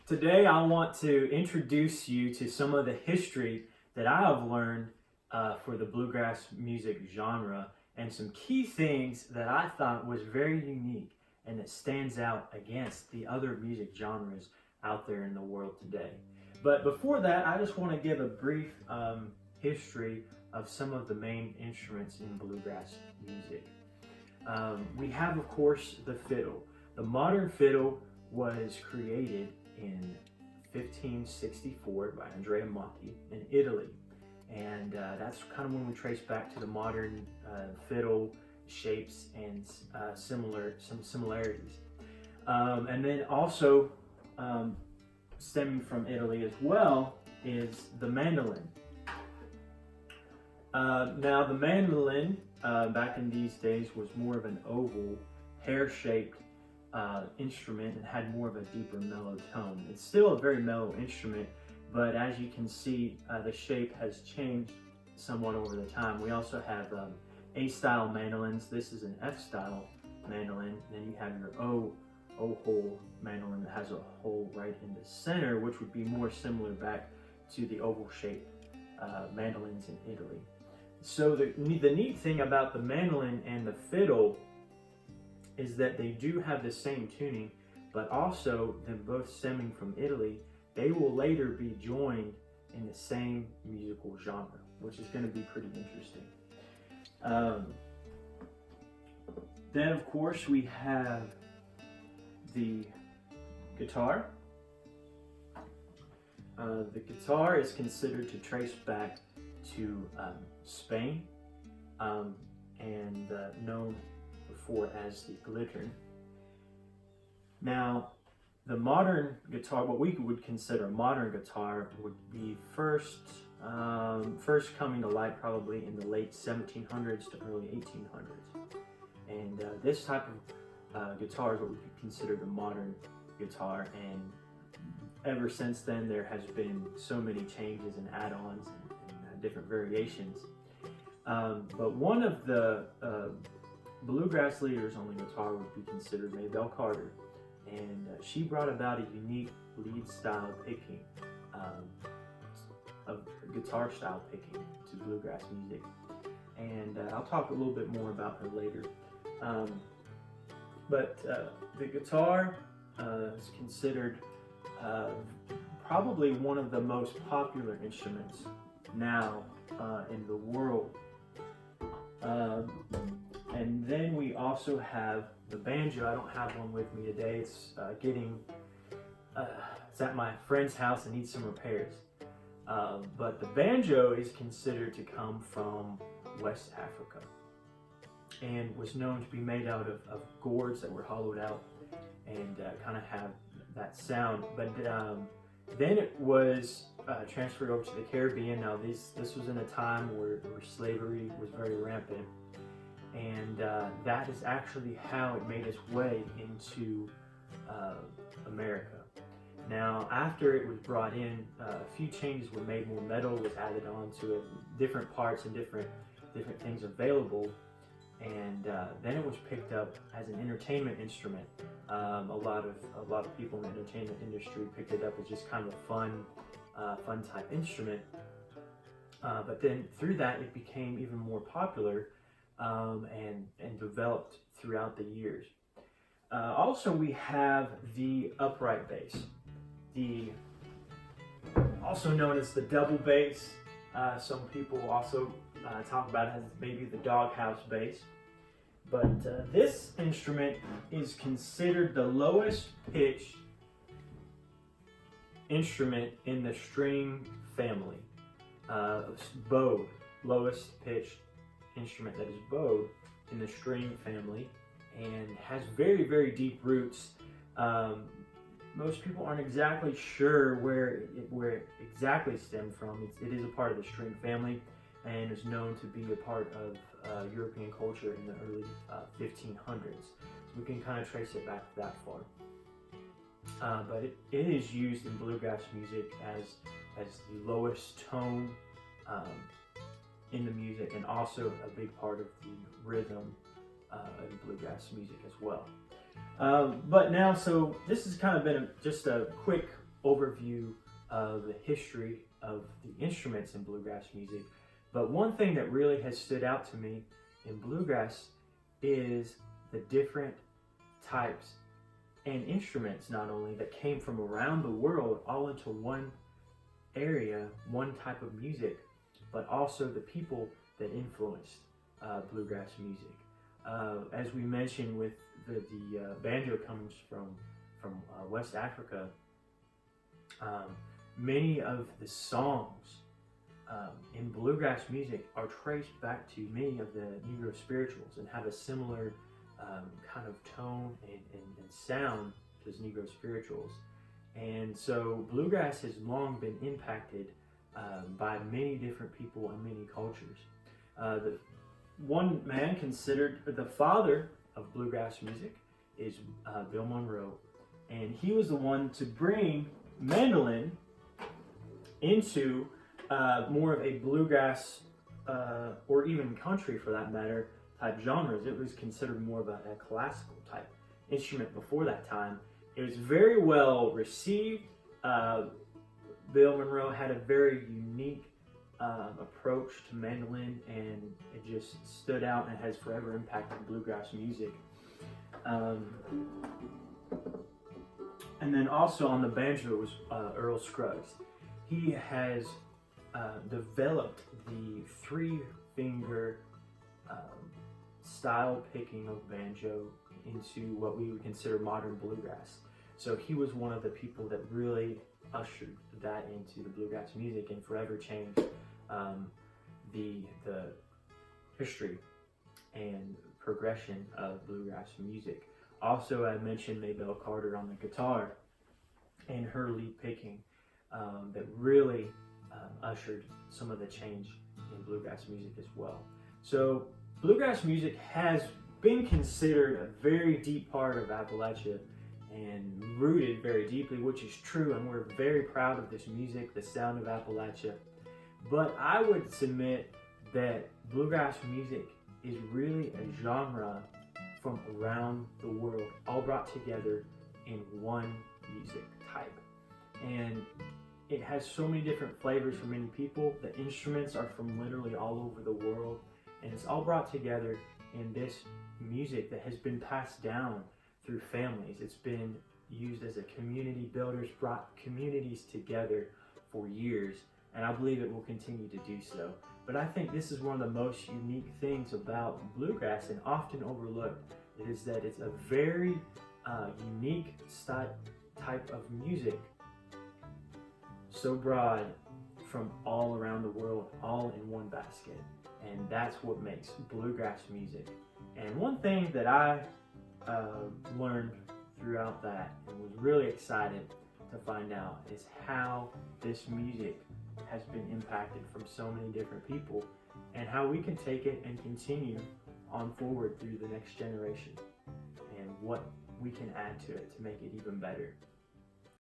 Today I want to introduce you to some of the history that I have learned for the bluegrass music genre and some key things that I thought was very unique and that stands out against the other music genres out there in the world today. But before that, I just want to give a brief history of some of the main instruments in bluegrass music. We have, of course, the fiddle. The modern fiddle was created in 1564 by Andrea Macchi in Italy. And that's kind of when we trace back to the modern fiddle shapes and some similarities. And then also stemming from Italy as well is the mandolin. Now the mandolin back in these days was more of an oval, hair-shaped instrument and had more of a deeper mellow tone. It's still a very mellow instrument, but as you can see, the shape has changed somewhat over the time. We also have A-style mandolins. This is an F-style mandolin. Then you have your O-hole mandolin that has a hole right in the center, which would be more similar back to the oval-shaped mandolins in Italy. So the neat thing about the mandolin and the fiddle is that they do have the same tuning, but also them both stemming from Italy, they will later be joined in the same musical genre, which is going to be pretty interesting. Then of course we have the guitar. The guitar is considered to trace back to Spain and known before as the glittern. Now, the modern guitar, what we would consider a modern guitar, would be first coming to light probably in the late 1700s to early 1800s. And this type of guitar is what we could consider the modern guitar. And ever since then, there has been so many changes and add-ons and different variations. But one of the bluegrass leaders on the guitar would be considered Maybelle Carter, and she brought about a unique lead style picking, of guitar style picking to bluegrass music, and I'll talk a little bit more about her later. But the guitar is considered probably one of the most popular instruments now in the world. And then we also have the banjo. I don't have one with me today. It's it's at my friend's house and needs some repairs. But the banjo is considered to come from West Africa and was known to be made out of gourds that were hollowed out and kind of have that sound. But then it was transferred over to the Caribbean. Now this was in a time where slavery was very rampant. And that is actually how it made its way into America. Now, after it was brought in, a few changes were made. More metal was added onto it, different parts and different things available. And then it was picked up as an entertainment instrument. A lot of people in the entertainment industry picked it up as just kind of a fun type instrument. But then through that, it became even more popular. And developed throughout the years. Also, we have the upright bass, also known as the double bass. Some people also talk about it as maybe the doghouse bass. But this instrument is considered the lowest pitched instrument in the string family. Bowed, lowest pitched instrument that is bowed in the string family and has very, very deep roots. Most people aren't exactly sure where it exactly stemmed from. It is a part of the string family and is known to be a part of European culture in the early 1500s. So we can kind of trace it back that far. But it is used in bluegrass music as the lowest tone in the music, and also a big part of the rhythm in bluegrass music as well. But now, so this has kind of been just a quick overview of the history of the instruments in bluegrass music. But one thing that really has stood out to me in bluegrass is the different types and instruments, not only that came from around the world all into one area, one type of music, but also the people that influenced bluegrass music. As we mentioned, with the banjo comes from West Africa, many of the songs in bluegrass music are traced back to many of the Negro spirituals and have a similar kind of tone and sound to those Negro spirituals. And so bluegrass has long been impacted by many different people and many cultures. The one man considered the father of bluegrass music is Bill Monroe, and he was the one to bring mandolin into more of a bluegrass or even country, for that matter, type genres. It was considered more of a classical type instrument before that time. It was very well received. Bill Monroe had a very unique approach to mandolin, and it just stood out and has forever impacted bluegrass music. And then also on the banjo was Earl Scruggs. He has developed the 3-finger style picking of banjo into what we would consider modern bluegrass. So he was one of the people that really ushered that into the bluegrass music and forever changed the history and progression of bluegrass music. Also, I mentioned Maybelle Carter on the guitar and her lead picking that really ushered some of the change in bluegrass music as well. So bluegrass music has been considered a very deep part of Appalachia and rooted very deeply, which is true, and we're very proud of this music, the sound of Appalachia. But I would submit that bluegrass music is really a genre from around the world, all brought together in one music type. And it has so many different flavors for many people. The instruments are from literally all over the world, and it's all brought together in this music that has been passed down through families. It's been used as a community builder, it's brought communities together for years, and I believe it will continue to do so. But I think this is one of the most unique things about bluegrass, and often overlooked, is that it's a very unique type of music, so broad, from all around the world, all in one basket. And that's what makes bluegrass music. And one thing that I learned throughout that and was really excited to find out is how this music has been impacted from so many different people, and how we can take it and continue on forward through the next generation, and what we can add to it to make it even better.